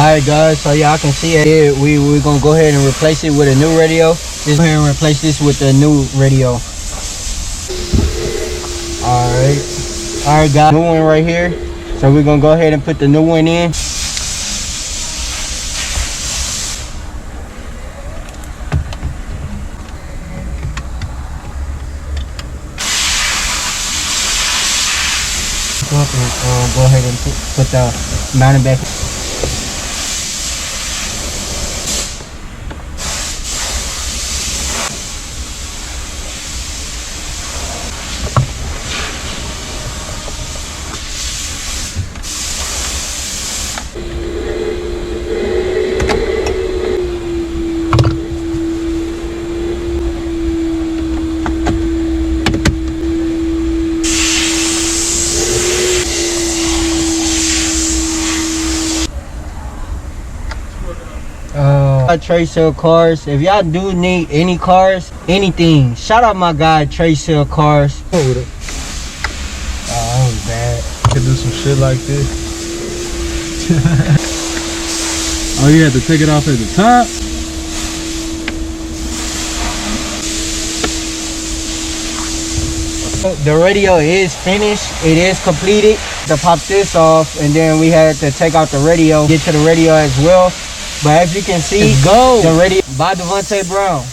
Alright guys, so y'all can see it here. We're gonna go ahead and replace it with a new radio. Just go ahead and replace this with the new radio. Alright guys, new one right here. So we're gonna go ahead and put the new one in. Go ahead and put the mounting back. Trade sale cars. If y'all do need any cars, anything, shout out my guy Trade Sale Cars. What with it? That was bad. Could do some shit like this. Oh, you had to take it off at the top? The radio is finished. It is completed. To pop this off, and then we had to take out the radio, get to the radio as well. But as you can see, go the radio by Devontae Brown.